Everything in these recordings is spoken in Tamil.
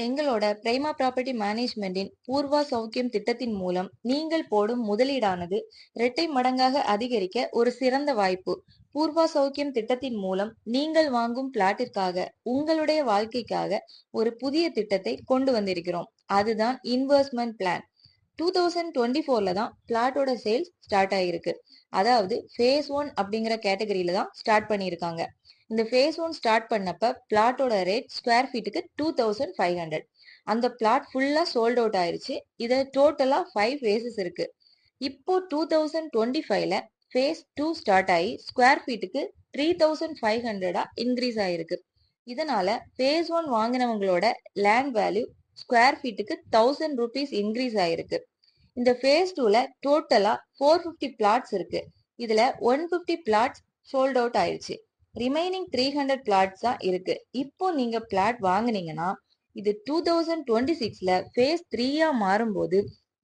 எங்களோட பிரைமா ப்ராப்பர்ட்டி மேனேஜ்மெண்டின் பூர்வா சௌக்கியம் திட்டத்தின் மூலம் நீங்கள் போடும் முதலீடானது இரட்டை மடங்காக அதிகரிக்க ஒரு சிறந்த வாய்ப்பு. பூர்வா சௌக்கியம் திட்டத்தின் மூலம் நீங்கள் வாங்கும் பிளாட்டிற்காக உங்களுடைய வாழ்க்கைக்காக ஒரு புதிய திட்டத்தை கொண்டு வந்திருக்கிறோம். அதுதான் இன்வெஸ்ட்மெண்ட் பிளான். 2024ல தான் பிளாட்டோட சேல்ஸ் ஸ்டார்ட் ஆயிருக்கு. அதாவது ஃபேஸ் 1 அப்படிங்கிற கேட்டகரியில தான் ஸ்டார்ட் பண்ணியிருக்காங்க. இந்த ஃபேஸ் 1 ஸ்டார்ட் பண்ணப்ப பிளாட்டோட ரேட் ஸ்கொயர் ஃபீட்டுக்கு 2500. அந்த பிளாட் ஃபுல்லா சோல்ட் அவுட் ஆயிருச்சு. இத டோட்டலா 5 ஃபேஸஸ் இருக்கு. இப்போ 2025ல ஃபேஸ் 2 ஸ்டார்ட் ஆகி ஸ்கொயர் ஃபீட்டுக்கு 3500 இன்க்ரீஸ் ஆயிருக்கு. இதனால ஃபேஸ் 1 வாங்கினவங்களோட லேண்ட் வேல்யூ ஸ்கொயர் ஃபீட்டுக்கு 1000 ரூபீஸ் இன்க்ரீஸ் ஆயிருக்கு. இந்த ஃபேஸ் 2ல டோட்டலா 450 பிளாட்ஸ் இருக்கு. இதுல 150 பிளாட்ஸ் சோல்ட் அவுட் ஆயிருச்சு. ரிமைனிங் 300 பிளாட்ஸ் தான் இருக்கு. இப்போ நீங்க பிளாட் வாங்குனீங்கன்னா இது 2026ல ஃபேஸ் 3ஆ மாறும்போது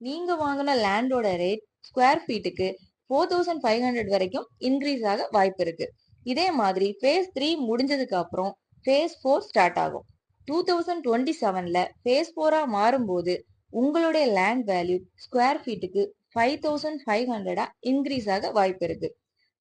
நீங்க வாங்கின லேண்டோட ரேட் ஸ்கொயர் ஃபீட்டுக்கு 4500 வரைக்கும் இன்க்ரீஸ் ஆக வாய்ப்பு இருக்கு. இதே மாதிரி ஃபேஸ் 3 முடிஞ்சதுக்கு அப்புறம் ஃபேஸ் 4 ஸ்டார்ட் ஆகும். 2027ல ஃபேஸ் 4ஆ மாறும்போது உங்களுடைய லேண்ட் வேல்யூ ஸ்கொயர் ஃபீட்டுக்கு 5500 இன்க்ரீஸ் ஆக வாய்ப்பு இருக்கு.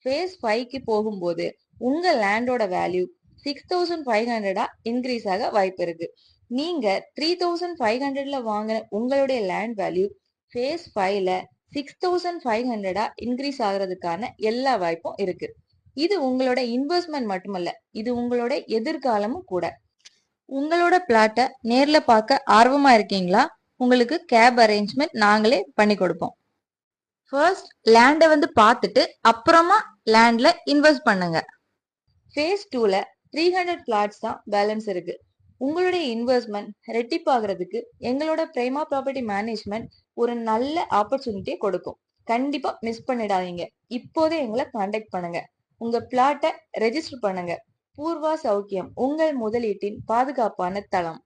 ஃபேஸ் 5க்கு போகும்போது உங்க லேண்டோட வேல்யூ 6500 இன்க்ரீஸ் ஆக வாய்ப்பு இருக்கு. நீங்க 3500ல வாங்கின உங்களுடைய லேண்ட் வேல்யூ ஃபேஸ் 5ல 6500 இன்க்ரீஸ் ஆகிறதுக்கான எல்லா வாய்ப்பும் இருக்கு. இது உங்களோட இன்வெஸ்ட்மெண்ட் மட்டுமல்ல, இது உங்களோட எதிர்காலமும் கூட. உங்களோட பிளாட்டை நேர்ல பார்க்க ஆர்வமா இருக்கீங்களா? உங்களுக்கு கேப் அரேஞ்ச்மெண்ட் நாங்களே பண்ணி கொடுப்போம். ஃபர்ஸ்ட் லேண்டை வந்து பார்த்துட்டு அப்புறமா லேண்ட்ல இன்வெஸ்ட் பண்ணுங்க. ஃபேஸ் 2ல 300 பிளாட்ஸ் தான் பேலன்ஸ் இருக்கு. உங்களுடைய இன்வெஸ்ட்மெண்ட் ரெட்டிப்பாகிறதுக்கு எங்களோட பிரைமா ப்ராப்பர்ட்டி மேனேஜ்மெண்ட் ஒரு நல்ல ஆப்பர்ச்சுனிட்டியை கொடுக்கும். கண்டிப்பா மிஸ் பண்ணிடாதீங்க. இப்போதே எங்களை கான்டாக்ட் பண்ணுங்க. உங்க பிளாட்டை ரெஜிஸ்டர் பண்ணுங்க. பூர்வா சௌக்கியம் உங்கள் முதலீட்டின் பாதுகாப்பான தளம்.